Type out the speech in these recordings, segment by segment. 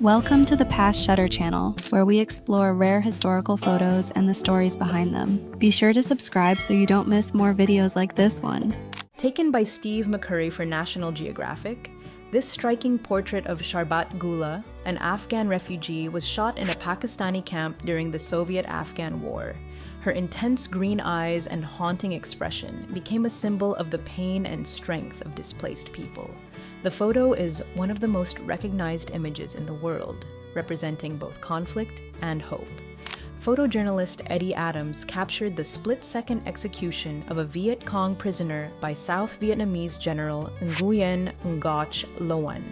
Welcome to the Past Shutter channel, where we explore rare historical photos and the stories behind them. Be sure to subscribe so you don't miss more videos like this one. Taken by Steve McCurry for National Geographic, this striking portrait of Sharbat Gula, an Afghan refugee, was shot in a Pakistani camp during the Soviet-Afghan War. Her intense green eyes and haunting expression became a symbol of the pain and strength of displaced people. The photo is one of the most recognized images in the world, representing both conflict and hope. Photojournalist Eddie Adams captured the split-second execution of a Viet Cong prisoner by South Vietnamese General Nguyen Ngoc Loan.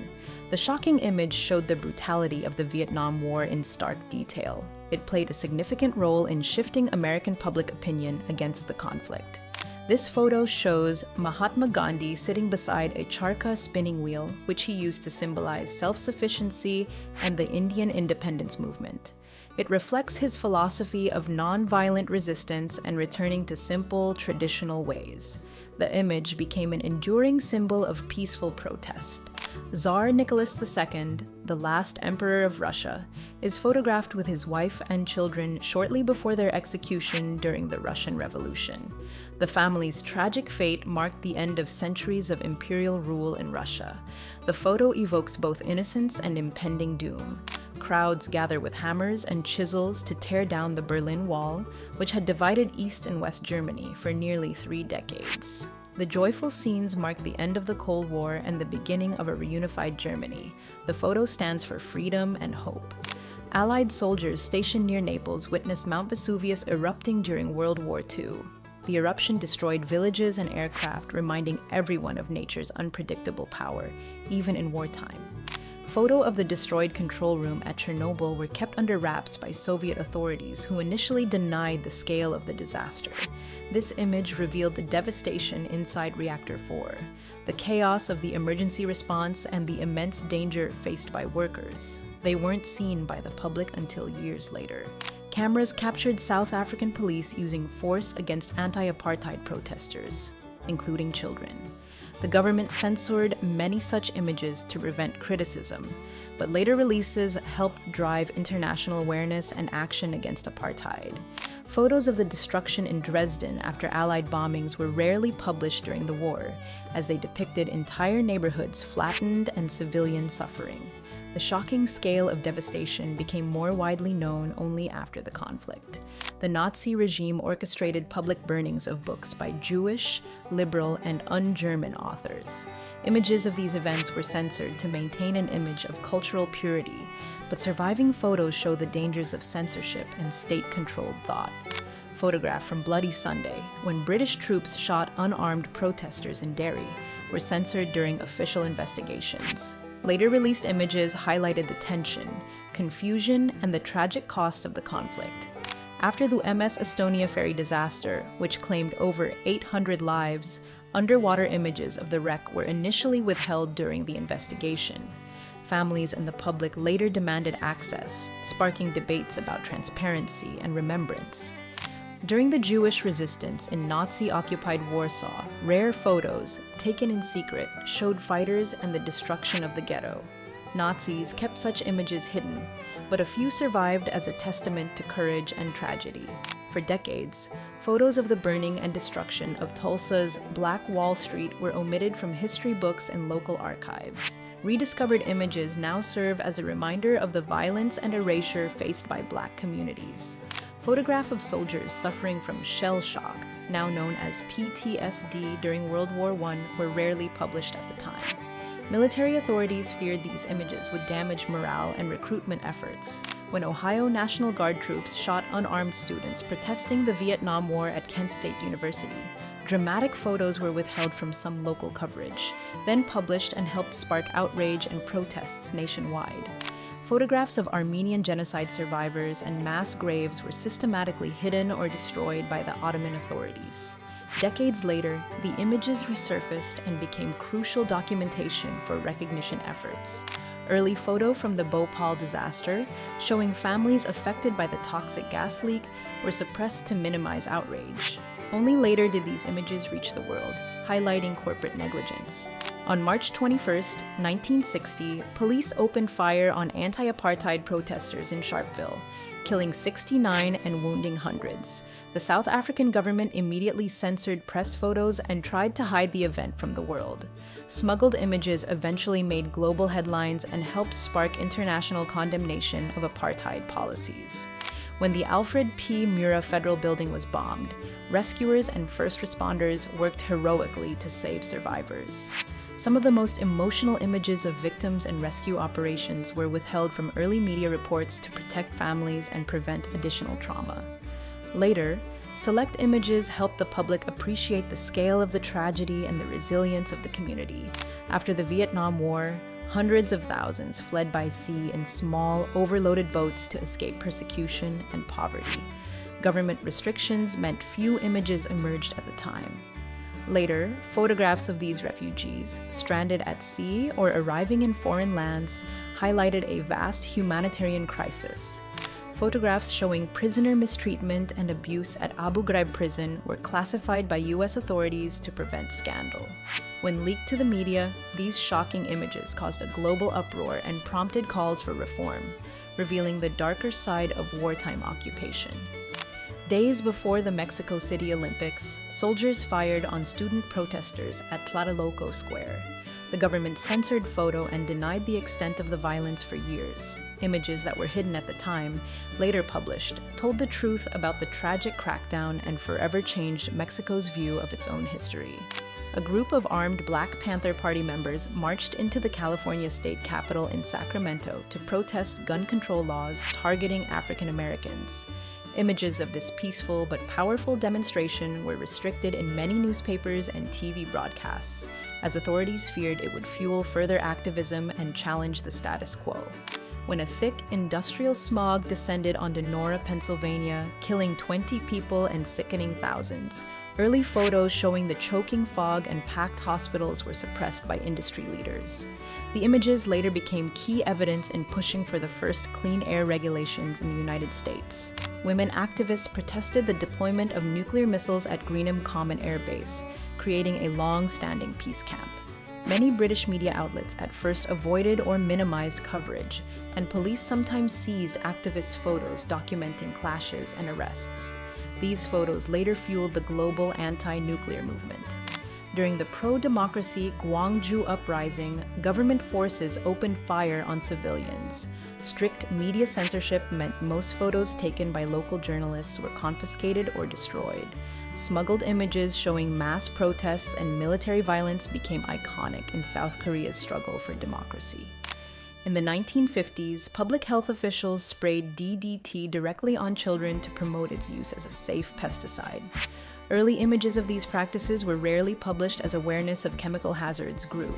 The shocking image showed the brutality of the Vietnam War in stark detail. It played a significant role in shifting American public opinion against the conflict. This photo shows Mahatma Gandhi sitting beside a charkha spinning wheel, which he used to symbolize self-sufficiency and the Indian independence movement. It reflects his philosophy of non-violent resistance and returning to simple, traditional ways. The image became an enduring symbol of peaceful protest. Tsar Nicholas II, the last emperor of Russia, is photographed with his wife and children shortly before their execution during the Russian Revolution. The family's tragic fate marked the end of centuries of imperial rule in Russia. The photo evokes both innocence and impending doom. Crowds gather with hammers and chisels to tear down the Berlin Wall, which had divided East and West Germany for nearly 3 decades. The joyful scenes mark the end of the Cold War and the beginning of a reunified Germany. The photo stands for freedom and hope. Allied soldiers stationed near Naples witnessed Mount Vesuvius erupting during World War II. The eruption destroyed villages and aircraft, reminding everyone of nature's unpredictable power, even in wartime. Photo of the destroyed control room at Chernobyl were kept under wraps by Soviet authorities, who initially denied the scale of the disaster. This image revealed the devastation inside Reactor 4, the chaos of the emergency response, and the immense danger faced by workers. They weren't seen by the public until years later. Cameras captured South African police using force against anti-apartheid protesters, including children. The government censored many such images to prevent criticism, but later releases helped drive international awareness and action against apartheid. Photos of the destruction in Dresden after Allied bombings were rarely published during the war, as they depicted entire neighborhoods flattened and civilian suffering. The shocking scale of devastation became more widely known only after the conflict. The Nazi regime orchestrated public burnings of books by Jewish, liberal, and un-German authors. Images of these events were censored to maintain an image of cultural purity, but surviving photos show the dangers of censorship and state-controlled thought. Photograph from Bloody Sunday, when British troops shot unarmed protesters in Derry, were censored during official investigations. Later released images highlighted the tension, confusion, and the tragic cost of the conflict. After the MS Estonia ferry disaster, which claimed over 800 lives, underwater images of the wreck were initially withheld during the investigation. Families and the public later demanded access, sparking debates about transparency and remembrance. During the Jewish resistance in Nazi-occupied Warsaw, rare photos, taken in secret, showed fighters and the destruction of the ghetto. Nazis kept such images hidden, but a few survived as a testament to courage and tragedy. For decades, photos of the burning and destruction of Tulsa's Black Wall Street were omitted from history books and local archives. Rediscovered images now serve as a reminder of the violence and erasure faced by Black communities. Photographs of soldiers suffering from shell shock, now known as PTSD during World War I, were rarely published at the time. Military authorities feared these images would damage morale and recruitment efforts. When Ohio National Guard troops shot unarmed students protesting the Vietnam War at Kent State University, dramatic photos were withheld from some local coverage, then published and helped spark outrage and protests nationwide. Photographs of Armenian genocide survivors and mass graves were systematically hidden or destroyed by the Ottoman authorities. Decades later, the images resurfaced and became crucial documentation for recognition efforts. Early photo from the Bhopal disaster, showing families affected by the toxic gas leak, were suppressed to minimize outrage. Only later did these images reach the world, highlighting corporate negligence. On March 21, 1960, police opened fire on anti-apartheid protesters in Sharpeville, killing 69 and wounding hundreds. The South African government immediately censored press photos and tried to hide the event from the world. Smuggled images eventually made global headlines and helped spark international condemnation of apartheid policies. When the Alfred P. Murrah Federal Building was bombed, rescuers and first responders worked heroically to save survivors. Some of the most emotional images of victims and rescue operations were withheld from early media reports to protect families and prevent additional trauma. Later, select images helped the public appreciate the scale of the tragedy and the resilience of the community. After the Vietnam War, hundreds of thousands fled by sea in small, overloaded boats to escape persecution and poverty. Government restrictions meant few images emerged at the time. Later, photographs of these refugees, stranded at sea or arriving in foreign lands, highlighted a vast humanitarian crisis. Photographs showing prisoner mistreatment and abuse at Abu Ghraib prison were classified by US authorities to prevent scandal. When leaked to the media, these shocking images caused a global uproar and prompted calls for reform, revealing the darker side of wartime occupation. Days before the Mexico City Olympics, soldiers fired on student protesters at Tlatelolco Square. The government censored photo and denied the extent of the violence for years. Images that were hidden at the time, later published, told the truth about the tragic crackdown and forever changed Mexico's view of its own history. A group of armed Black Panther Party members marched into the California state capitol in Sacramento to protest gun control laws targeting African Americans. Images of this peaceful but powerful demonstration were restricted in many newspapers and TV broadcasts, as authorities feared it would fuel further activism and challenge the status quo. When a thick industrial smog descended onto Nora, Pennsylvania, killing 20 people and sickening thousands, early photos showing the choking fog and packed hospitals were suppressed by industry leaders. The images later became key evidence in pushing for the first clean air regulations in the United States. Women activists protested the deployment of nuclear missiles at Greenham Common Air Base, creating a long-standing peace camp. Many British media outlets at first avoided or minimized coverage, and police sometimes seized activists' photos documenting clashes and arrests. These photos later fueled the global anti-nuclear movement. During the pro-democracy Gwangju uprising, government forces opened fire on civilians. Strict media censorship meant most photos taken by local journalists were confiscated or destroyed. Smuggled images showing mass protests and military violence became iconic in South Korea's struggle for democracy. In the 1950s, public health officials sprayed DDT directly on children to promote its use as a safe pesticide. Early images of these practices were rarely published as awareness of chemical hazards grew.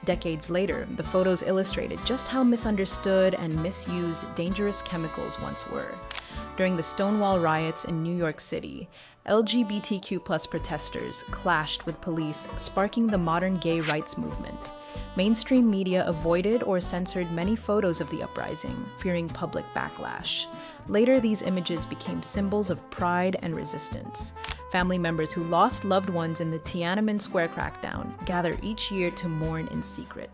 Decades later, the photos illustrated just how misunderstood and misused dangerous chemicals once were. During the Stonewall riots in New York City, LGBTQ+ protesters clashed with police, sparking the modern gay rights movement. Mainstream media avoided or censored many photos of the uprising, fearing public backlash. Later, these images became symbols of pride and resistance. Family members who lost loved ones in the Tiananmen Square crackdown gather each year to mourn in secret.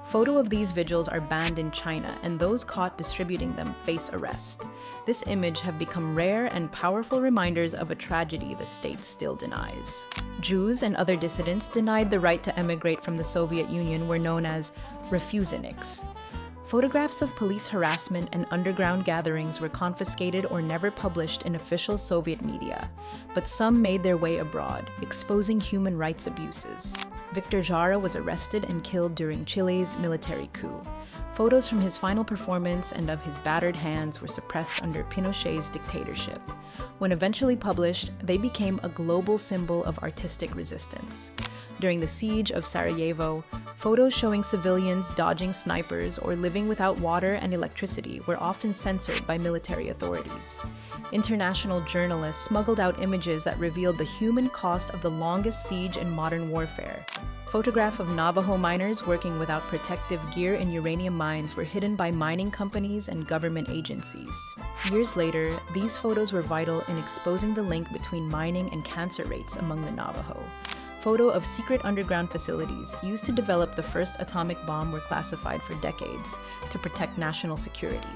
Photos of these vigils are banned in China, and those caught distributing them face arrest. This image have become rare and powerful reminders of a tragedy the state still denies. Jews and other dissidents denied the right to emigrate from the Soviet Union were known as refuseniks. Photographs of police harassment and underground gatherings were confiscated or never published in official Soviet media, but some made their way abroad, exposing human rights abuses. Victor Jara was arrested and killed during Chile's military coup. Photos from his final performance and of his battered hands were suppressed under Pinochet's dictatorship. When eventually published, they became a global symbol of artistic resistance. During the siege of Sarajevo, photos showing civilians dodging snipers or living without water and electricity were often censored by military authorities. International journalists smuggled out images that revealed the human cost of the longest siege in modern warfare. Photograph of Navajo miners working without protective gear in uranium mines were hidden by mining companies and government agencies. Years later, these photos were vital in exposing the link between mining and cancer rates among the Navajo. Photo of secret underground facilities used to develop the first atomic bomb were classified for decades to protect national security.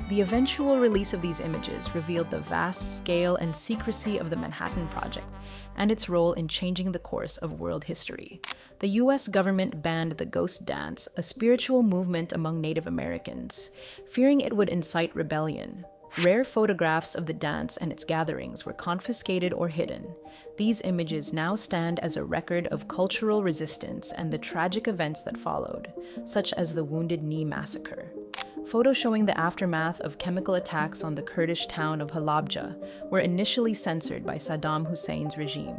The eventual release of these images revealed the vast scale and secrecy of the Manhattan Project and its role in changing the course of world history. The US government banned the ghost dance, a spiritual movement among Native Americans, fearing it would incite rebellion. Rare photographs of the dance and its gatherings were confiscated or hidden. These images now stand as a record of cultural resistance and the tragic events that followed, such as the Wounded Knee Massacre. Photos showing the aftermath of chemical attacks on the Kurdish town of Halabja were initially censored by Saddam Hussein's regime.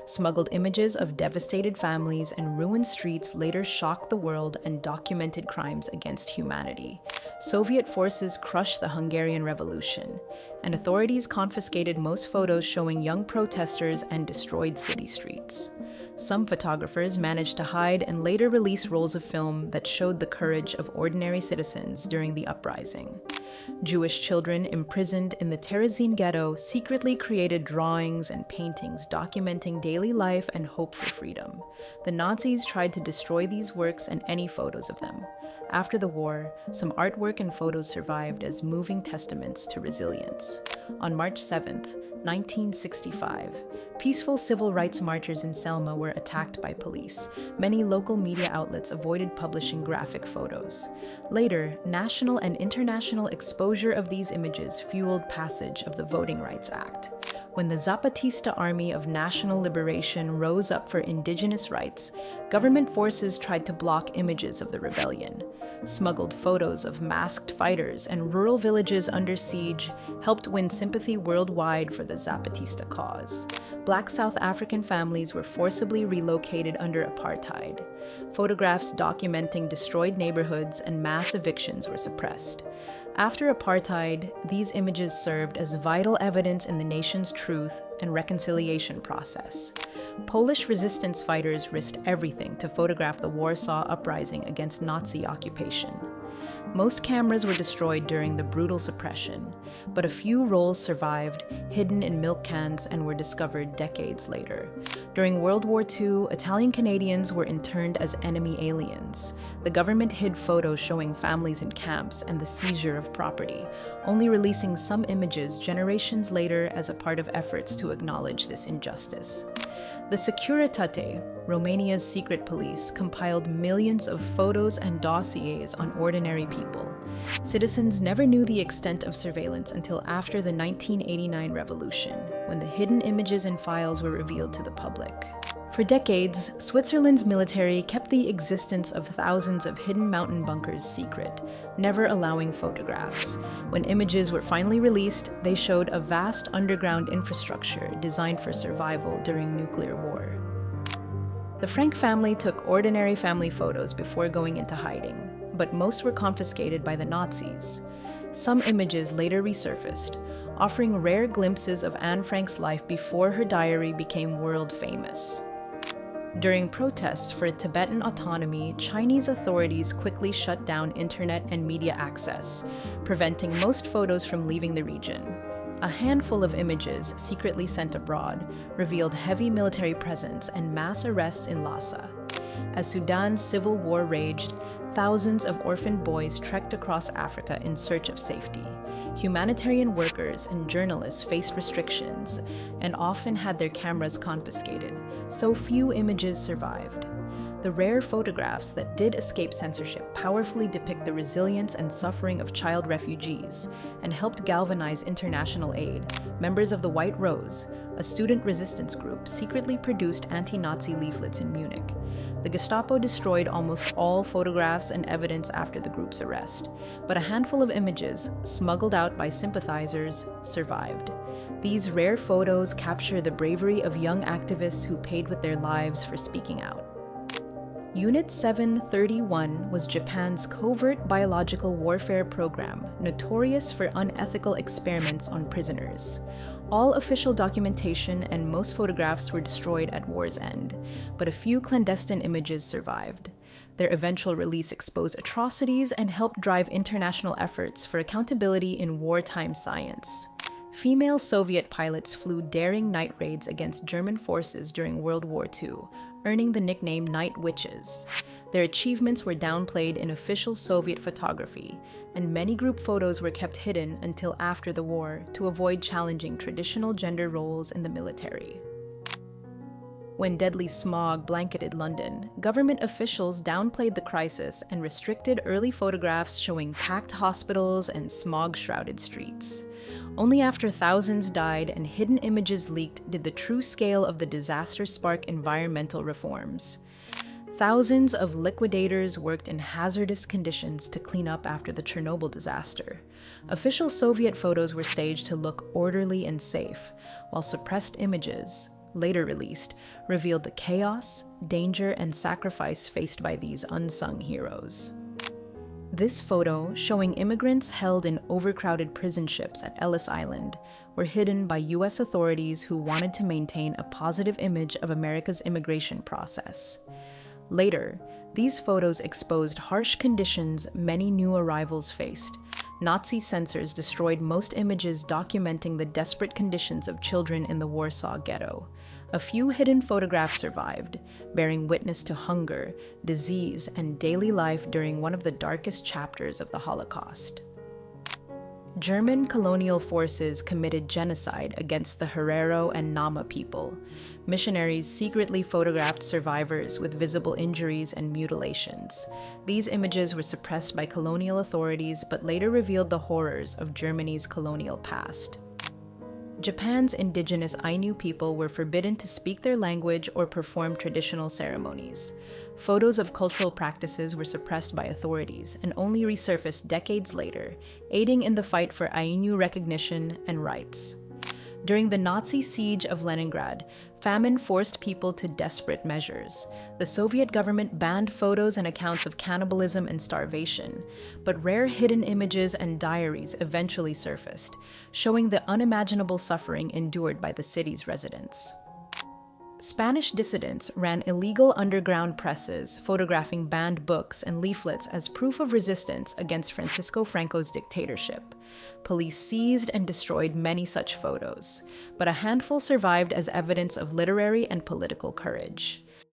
Smuggled images of devastated families and ruined streets later shocked the world and documented crimes against humanity. Soviet forces crushed the Hungarian Revolution, and authorities confiscated most photos showing young protesters and destroyed city streets. Some photographers managed to hide and later release rolls of film that showed the courage of ordinary citizens during the uprising. Jewish children imprisoned in the Terezin ghetto secretly created drawings and paintings documenting daily life and hope for freedom. The Nazis tried to destroy these works and any photos of them. After the war, some artwork and photos survived as moving testaments to resilience. On March 7, 1965, peaceful civil rights marchers in Selma were attacked by police. Many local media outlets avoided publishing graphic photos. Later, national and international exposure of these images fueled passage of the Voting Rights Act. When the Zapatista Army of National Liberation rose up for indigenous rights, government forces tried to block images of the rebellion. Smuggled photos of masked fighters and rural villages under siege helped win sympathy worldwide for the Zapatista cause. Black South African families were forcibly relocated under apartheid. Photographs documenting destroyed neighborhoods and mass evictions were suppressed. After apartheid, these images served as vital evidence in the nation's truth and reconciliation process. Polish resistance fighters risked everything to photograph the Warsaw Uprising against Nazi occupation. Most cameras were destroyed during the brutal suppression, but a few rolls survived, hidden in milk cans, and were discovered decades later. During World War II, Italian Canadians were interned as enemy aliens. The government hid photos showing families in camps and the seizure of property, only releasing some images generations later as a part of efforts to acknowledge this injustice. The Securitate, Romania's secret police, compiled millions of photos and dossiers on ordinary people. Citizens never knew the extent of surveillance until after the 1989 revolution, when the hidden images and files were revealed to the public. For decades, Switzerland's military kept the existence of thousands of hidden mountain bunkers secret, never allowing photographs. When images were finally released, they showed a vast underground infrastructure designed for survival during nuclear war. The Frank family took ordinary family photos before going into hiding, but most were confiscated by the Nazis. Some images later resurfaced, offering rare glimpses of Anne Frank's life before her diary became world famous. During protests for Tibetan autonomy, Chinese authorities quickly shut down internet and media access, preventing most photos from leaving the region. A handful of images, secretly sent abroad, revealed heavy military presence and mass arrests in Lhasa. As Sudan's civil war raged, thousands of orphaned boys trekked across Africa in search of safety. Humanitarian workers and journalists faced restrictions and often had their cameras confiscated, so few images survived. The rare photographs that did escape censorship powerfully depict the resilience and suffering of child refugees and helped galvanize international aid. Members of the White Rose, a student resistance group, secretly produced anti-Nazi leaflets in Munich. The Gestapo destroyed almost all photographs and evidence after the group's arrest, but a handful of images, smuggled out by sympathizers, survived. These rare photos capture the bravery of young activists who paid with their lives for speaking out. Unit 731 was Japan's covert biological warfare program, notorious for unethical experiments on prisoners. All official documentation and most photographs were destroyed at war's end, but a few clandestine images survived. Their eventual release exposed atrocities and helped drive international efforts for accountability in wartime science. Female Soviet pilots flew daring night raids against German forces during World War II, earning the nickname Night Witches. Their achievements were downplayed in official Soviet photography, and many group photos were kept hidden until after the war to avoid challenging traditional gender roles in the military. When deadly smog blanketed London, government officials downplayed the crisis and restricted early photographs showing packed hospitals and smog-shrouded streets. Only after thousands died and hidden images leaked did the true scale of the disaster spark environmental reforms. Thousands of liquidators worked in hazardous conditions to clean up after the Chernobyl disaster. Official Soviet photos were staged to look orderly and safe, while suppressed images, later released, revealed the chaos, danger, and sacrifice faced by these unsung heroes. This photo, showing immigrants held in overcrowded prison ships at Ellis Island, were hidden by US authorities who wanted to maintain a positive image of America's immigration process. Later, these photos exposed harsh conditions many new arrivals faced. Nazi censors destroyed most images documenting the desperate conditions of children in the Warsaw Ghetto. A few hidden photographs survived, bearing witness to hunger, disease, and daily life during one of the darkest chapters of the Holocaust. German colonial forces committed genocide against the Herero and Nama people. Missionaries secretly photographed survivors with visible injuries and mutilations. These images were suppressed by colonial authorities but later revealed the horrors of Germany's colonial past. Japan's indigenous Ainu people were forbidden to speak their language or perform traditional ceremonies. Photos of cultural practices were suppressed by authorities and only resurfaced decades later, aiding in the fight for Ainu recognition and rights. During the Nazi siege of Leningrad, famine forced people to desperate measures. The Soviet government banned photos and accounts of cannibalism and starvation, but rare hidden images and diaries eventually surfaced, showing the unimaginable suffering endured by the city's residents. Spanish dissidents ran illegal underground presses, photographing banned books and leaflets as proof of resistance against Francisco Franco's dictatorship. Police seized and destroyed many such photos, but a handful survived as evidence of literary and political courage.